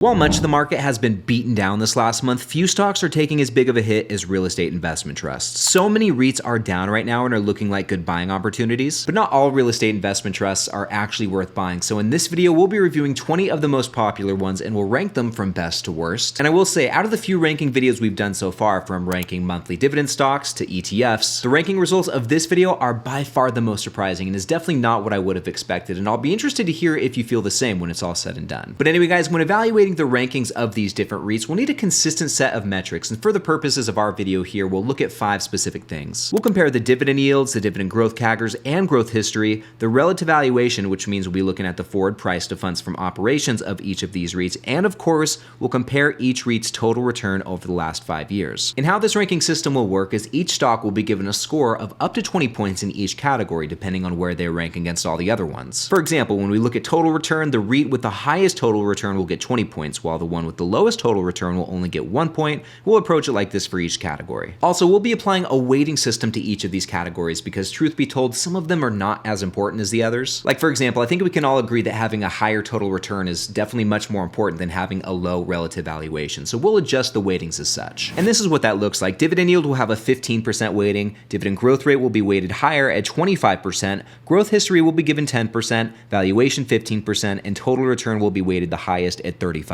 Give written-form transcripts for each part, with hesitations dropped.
While much of the market has been beaten down this last month, few stocks are taking as big of a hit as real estate investment trusts. So many REITs are down right now and are looking like good buying opportunities, but not all real estate investment trusts are actually worth buying. So in this video, we'll be reviewing 20 of the most popular ones and we'll rank them from best to worst. And I will say, out of the few ranking videos we've done so far, from ranking monthly dividend stocks to ETFs, the ranking results of this video are by far the most surprising and is definitely not what I would have expected. And I'll be interested to hear if you feel the same when it's all said and done. But anyway, guys, when evaluating the rankings of these different REITs, we'll need a consistent set of metrics, and for the purposes of our video here, we'll look at 5 specific things. We'll compare the dividend yields, the dividend growth CAGRs, and growth history, the relative valuation, which means we'll be looking at the forward price to funds from operations of each of these REITs, and of course, we'll compare each REIT's total return over the last 5 years. And how this ranking system will work is each stock will be given a score of up to 20 points in each category, depending on where they rank against all the other ones. For example, when we look at total return, the REIT with the highest total return will get 20 points, while the one with the lowest total return will only get 1 point. We'll approach it like this for each category. Also, we'll be applying a weighting system to each of these categories because, truth be told, some of them are not as important as the others. Like, for example, I think we can all agree that having a higher total return is definitely much more important than having a low relative valuation, so we'll adjust the weightings as such. And this is what that looks like. Dividend yield will have a 15% weighting, dividend growth rate will be weighted higher at 25%, growth history will be given 10%, valuation 15%, and total return will be weighted the highest at 35%.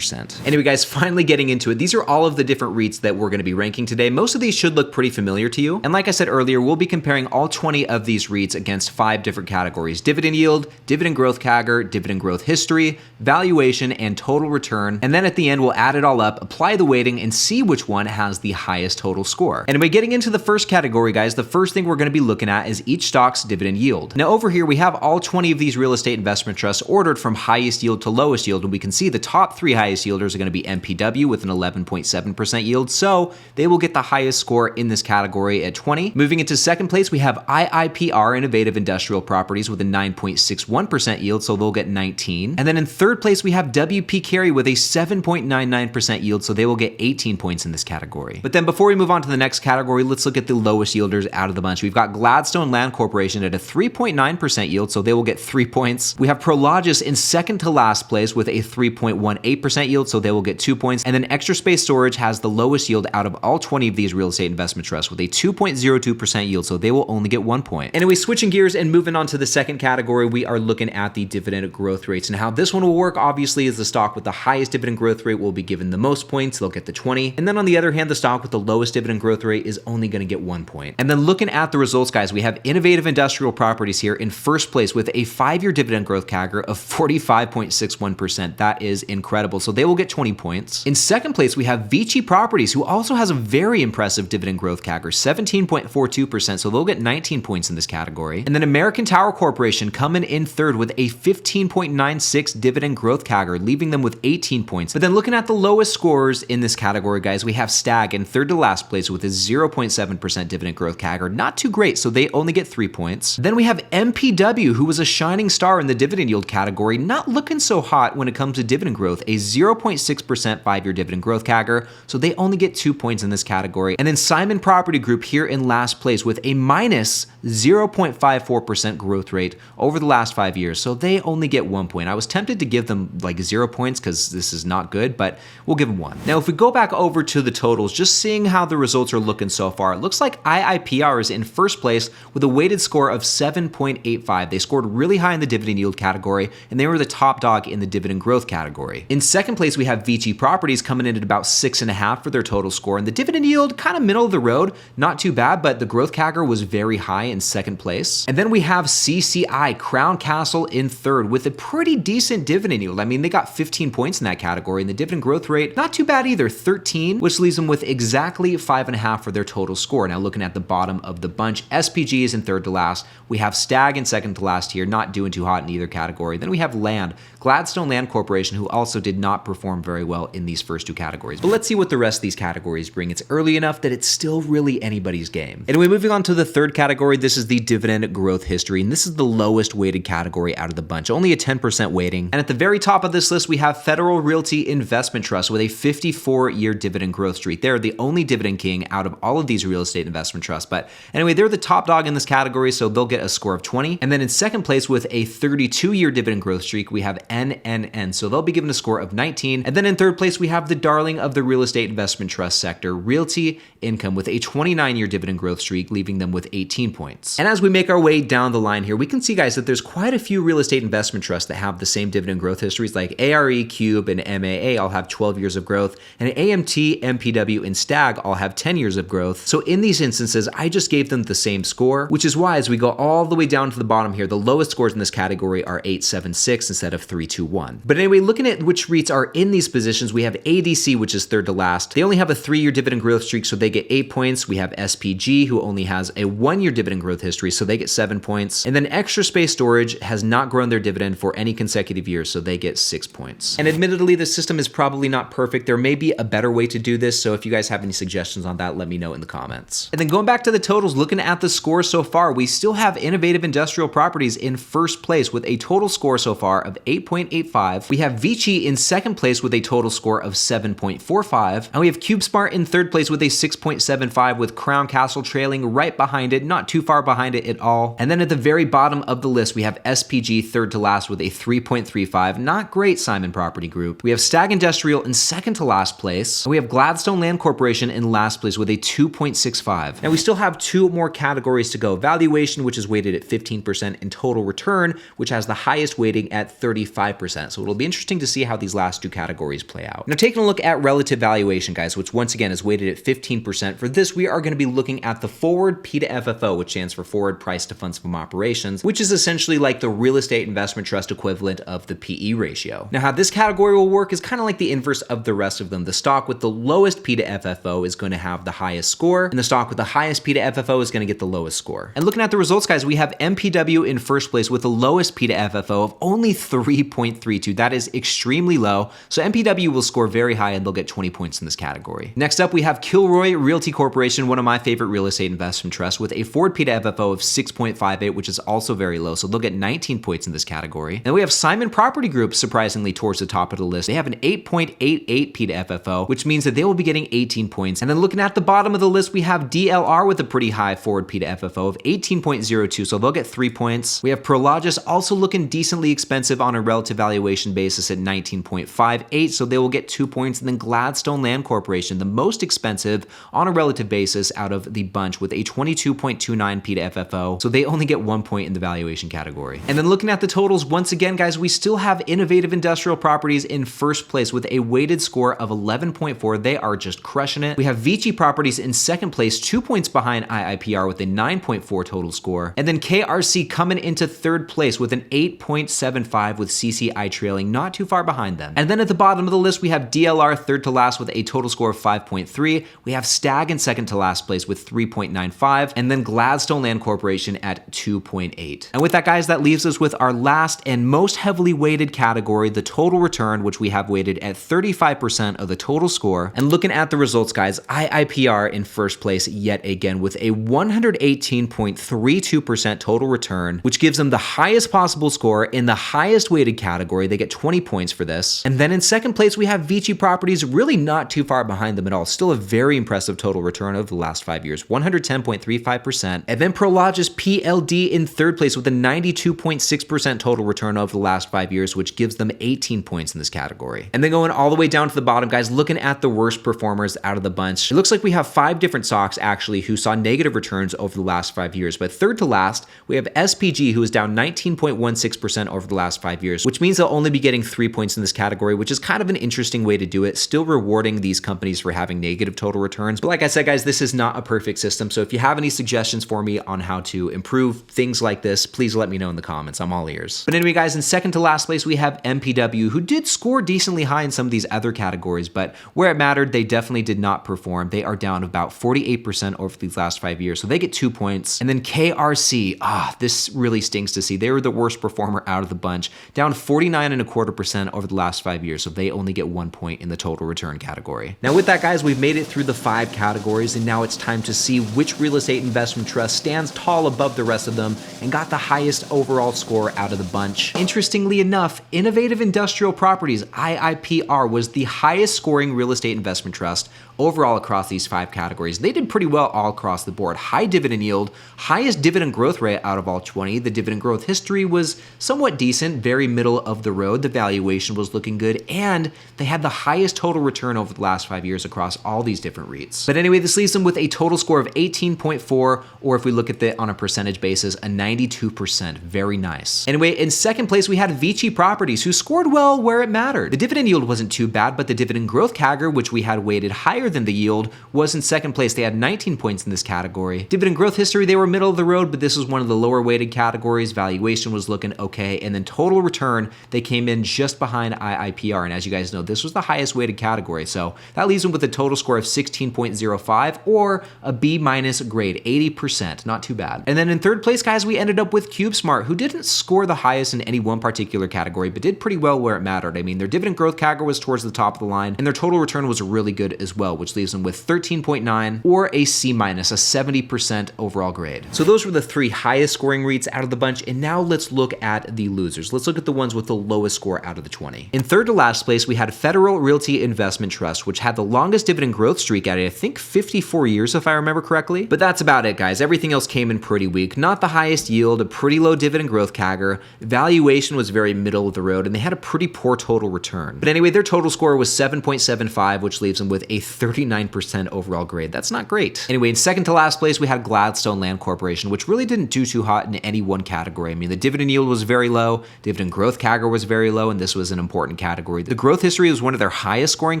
Anyway, guys, finally getting into it, these are all of the different REITs that we're going to be ranking today. Most of these should look pretty familiar to you. And like I said earlier, we'll be comparing all 20 of these REITs against 5 different categories: dividend yield, dividend growth CAGR, dividend growth history, valuation, and total return. And then at the end, we'll add it all up, apply the weighting, and see which one has the highest total score. Anyway, getting into the first category, guys, the first thing we're going to be looking at is each stock's dividend yield. Now over here, we have all 20 of these real estate investment trusts ordered from highest yield to lowest yield, and we can see the top 3 highest yielders are going to be MPW with an 11.7% yield, so they will get the highest score in this category at 20. Moving into second place, we have IIPR, Innovative Industrial Properties, with a 9.61% yield, so they'll get 19. And then in third place, we have WP Carey with a 7.99% yield, so they will get 18 points in this category. But then before we move on to the next category, let's look at the lowest yielders out of the bunch. We've got Gladstone Land Corporation at a 3.9% yield, so they will get 3 points. We have Prologis in second to last place with a 3.18% yield, so they will get 2 points. And then Extra Space Storage has the lowest yield out of all 20 of these real estate investment trusts with a 2.02% yield, so they will only get 1 point. Anyway, switching gears and moving on to the second category, we are looking at the dividend growth rates. And how this one will work, obviously, is the stock with the highest dividend growth rate will be given the most points. They'll get the 20. And then on the other hand, the stock with the lowest dividend growth rate is only going to get 1 point. And then looking at the results, guys, we have Innovative Industrial Properties here in first place with a 5-year dividend growth CAGR of 45.61%. That is incredible. So they will get 20 points. In second place, we have Vici Properties, who also has a very impressive dividend growth CAGR, 17.42%, so they'll get 19 points in this category. And then American Tower Corporation coming in third with a 15.96 dividend growth CAGR, leaving them with 18 points. But then looking at the lowest scorers in this category, guys, we have Stag in third to last place with a 0.7% dividend growth CAGR. Not too great, so they only get 3 points. Then we have MPW, who was a shining star in the dividend yield category, not looking so hot when it comes to dividend growth, a 0.6% 5-year dividend growth CAGR, so they only get 2 points in this category. And then Simon Property Group here in last place with a minus 0.54% growth rate over the last 5 years, so they only get 1 point. I was tempted to give them like 0 points because this is not good, but we'll give them 1. Now, if we go back over to the totals, just seeing how the results are looking so far, it looks like IIPR is in first place with a weighted score of 7.85. They scored really high in the dividend yield category, and they were the top dog in the dividend growth category. In second place, we have Vici Properties coming in at about 6.5 for their total score, and the dividend yield kind of middle of the road, not too bad, but the growth CAGR was very high in second place. And then we have CCI, Crown Castle, in third with a pretty decent dividend yield. I mean, they got 15 points in that category, and the dividend growth rate, not too bad either, 13, which leaves them with exactly 5.5 for their total score. Now, looking at the bottom of the bunch, SPG is in third to last. We have Stag in second to last here, not doing too hot in either category. Then we have Land, Gladstone Land Corporation, who also did not perform very well in these first 2 categories. But let's see what the rest of these categories bring. It's early enough that it's still really anybody's game. Anyway, moving on to the third category, this is the dividend growth history, and this is the lowest weighted category out of the bunch, only a 10% weighting. And at the very top of this list, we have Federal Realty Investment Trust with a 54-year dividend growth streak. They're the only dividend king out of all of these real estate investment trusts. But anyway, they're the top dog in this category, so they'll get a score of 20. And then in second place with a 32-year dividend growth streak, we have NNN. So they'll be given a score score of 19. And then in third place, we have the darling of the real estate investment trust sector, Realty Income, with a 29-year dividend growth streak, leaving them with 18 points. And as we make our way down the line here, we can see, guys, that there's quite a few real estate investment trusts that have the same dividend growth histories, like ARE, Cube, and MAA all have 12 years of growth, and AMT, MPW, and STAG all have 10 years of growth. So in these instances, I just gave them the same score, which is why as we go all the way down to the bottom here, the lowest scores in this category are 876 instead of 321. But anyway, looking at which REITs are in these positions, we have ADC, which is third to last. They only have a 3-year dividend growth streak, so they get 8 points. We have SPG, who only has a 1-year dividend growth history, so they get 7 points. And then Extra Space Storage has not grown their dividend for any consecutive years, so they get 6 points. And admittedly, the system is probably not perfect. There may be a better way to do this, so if you guys have any suggestions on that, let me know in the comments. And then going back to the totals, looking at the scores so far, we still have Innovative Industrial Properties in first place with a total score so far of 8.85. We have Vici in second place with a total score of 7.45. And we have CubeSmart in third place with a 6.75, with Crown Castle trailing right behind it, not too far behind it at all. And then at the very bottom of the list, we have SPG third to last with a 3.35. Not great, Simon Property Group. We have Stag Industrial in second to last place. And we have Gladstone Land Corporation in last place with a 2.65. Now we still have 2 more categories to go. Valuation, which is weighted at 15%, and total return, which has the highest weighting at 35%. So it'll be interesting to see how these last 2 categories play out. Now taking a look at relative valuation, guys, which once again is weighted at 15%. For this, we are going to be looking at the forward P to FFO, which stands for forward price to funds from operations, which is essentially like the real estate investment trust equivalent of the PE ratio. Now how this category will work is kind of like the inverse of the rest of them. The stock with the lowest P to FFO is going to have the highest score, and the stock with the highest P to FFO is going to get the lowest score. And looking at the results, guys, we have MPW in first place with the lowest P to FFO of only 3.32. That is extremely low. So MPW will score very high and they'll get 20 points in this category. Next up, we have Kilroy Realty Corporation, one of my favorite real estate investment trusts, with a forward P to FFO of 6.58, which is also very low. So they'll get 19 points in this category. And we have Simon Property Group, surprisingly towards the top of the list. They have an 8.88 P to FFO, which means that they will be getting 18 points. And then looking at the bottom of the list, we have DLR with a pretty high forward P to FFO of 18.02, so they'll get 3 points. We have Prologis also looking decently expensive on a relative valuation basis at 19.58, so they will get 2 points. And then Gladstone Land Corporation, the most expensive on a relative basis out of the bunch, with a 22.29 P to FFO, so they only get 1 point in the valuation category. And then looking at the totals, once again, guys, we still have Innovative Industrial Properties in first place with a weighted score of 11.4. They are just crushing it. We have Vici Properties in second place, 2 points behind IIPR with a 9.4 total score. And then KRC coming into third place with an 8.75, with CCI trailing not too far behind them. And then at the bottom of the list, we have DLR third to last with a total score of 5.3. We have Stag in second to last place with 3.95, and then Gladstone Land Corporation at 2.8. And with that, guys, that leaves us with our last and most heavily weighted category, the total return, which we have weighted at 35% of the total score. And looking at the results, guys, IIPR in first place yet again with a 118.32% total return, which gives them the highest possible score in the highest weighted category. They get 20 points for this. And then in second place, we have Vici Properties, really not too far behind them at all. Still a very impressive total return over the last 5 years, 110.35%. And then Prologis PLD in third place with a 92.6% total return over the last 5 years, which gives them 18 points in this category. And then going all the way down to the bottom, guys, looking at the worst performers out of the bunch, it looks like we have 5 different stocks actually who saw negative returns over the last 5 years. But third to last, we have SPG, who is down 19.16% over the last 5 years, which means they'll only be getting 3 points in this category, which is kind of an interesting way to do it, still rewarding these companies for having negative total returns. But like I said, guys, this is not a perfect system. So if you have any suggestions for me on how to improve things like this, please let me know in the comments. I'm all ears. But anyway, guys, in second to last place, we have MPW, who did score decently high in some of these other categories, but where it mattered, they definitely did not perform. They are down about 48% over these last 5 years, so they get 2 points. And then KRC, this really stings to see. They were the worst performer out of the bunch, down 49.25% over the last 5 years, so they only get 1 point in the total return category. Now with that, guys, we've made it through the 5 categories, and now it's time to see which real estate investment trust stands tall above the rest of them and got the highest overall score out of the bunch. Interestingly enough, Innovative Industrial Properties, IIPR, was the highest scoring real estate investment trust overall across these 5 categories. They did pretty well all across the board. High dividend yield, highest dividend growth rate out of all 20. The dividend growth history was somewhat decent, very middle of the road. The valuation was looking good, and they had the highest total return over the last 5 years across all these different REITs. But anyway, this leaves them with a total score of 18.4, or if we look at it on a percentage basis, a 92%. Very nice. Anyway, in second place, we had Vici Properties, who scored well where it mattered. The dividend yield wasn't too bad, but the dividend growth CAGR, which we had weighted higher than the yield, was in second place. They had 19 points in this category. Dividend growth history, they were middle of the road, but this was one of the lower weighted categories. Valuation was looking okay, and then total return, they came in just behind IIPR, and as you guys know, this was the highest weighted category, so that leaves them with a total score of 16.05, or a B- grade, 80%, not too bad. And then in third place, guys, we ended up with CubeSmart, who didn't score the highest in any one particular category, but did pretty well where it mattered. I mean, their dividend growth CAGR was towards the top of the line, and their total return was really good as well, which leaves them with 13.9, or a C-, a 70% overall grade. So those were the three highest scoring REITs out of the bunch, and now let's look at the losers. Let's look at the ones with the lowest score out of the 20. In third to last place, we had Federal Realty Investment Trust, which had the longest dividend growth streak at it, I think 54 years if I remember correctly. But that's about it, guys. Everything else came in pretty weak. Not the highest yield, a pretty low dividend growth CAGR. Valuation was very middle of the road, and they had a pretty poor total return. But anyway, their total score was 7.75, which leaves them with a 39% overall grade. That's not great. Anyway, in second to last place, we had Gladstone Land Corporation, which really didn't do too hot in any one category. I mean, the dividend yield was very low, dividend growth CAGR was very low, and this was an important category. The growth history was one of their highest scoring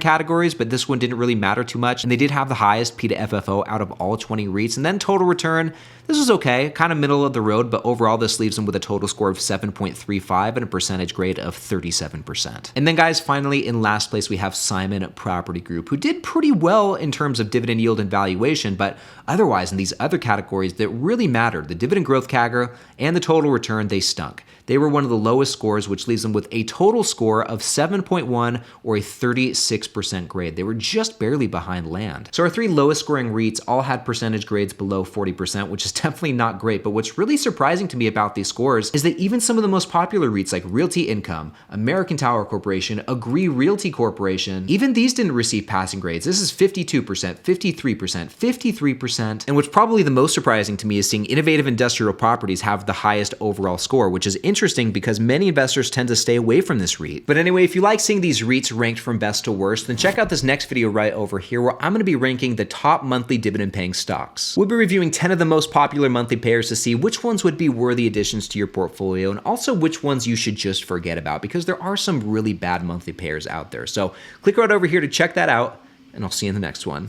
categories, but this one didn't really matter too much, and they did have the highest P to FFO out of all 20 REITs. And then total return, this was okay, kind of middle of the road, but overall this leaves them with a total score of 7.35 and a percentage grade of 37%. And then guys, finally in last place, we have Simon Property Group, who did pretty well in terms of dividend yield and valuation, but otherwise in these other categories that really mattered, the dividend growth CAGR and the total return, they stunk. They were one of the lowest scores, which leaves them with a total score of 7.1, or a 36% grade. They were just barely behind Land. So our three lowest scoring REITs all had percentage grades below 40%, which is definitely not great. But what's really surprising to me about these scores is that even some of the most popular REITs like Realty Income, American Tower Corporation, Agree Realty Corporation, even these didn't receive passing grades. This is 52%, 53%, 53%. And what's probably the most surprising to me is seeing Innovative Industrial Properties have the highest overall score, which is interesting because many investors tend to stay away from this REIT. But anyway, if you like seeing these REITs ranked from best to worst, then check out this next video right over here where I'm going to be ranking the top monthly dividend paying stocks. We'll be reviewing 10 of the most popular monthly payers to see which ones would be worthy additions to your portfolio, and also which ones you should just forget about, because there are some really bad monthly payers out there. So click right over here to check that out, and I'll see you in the next one.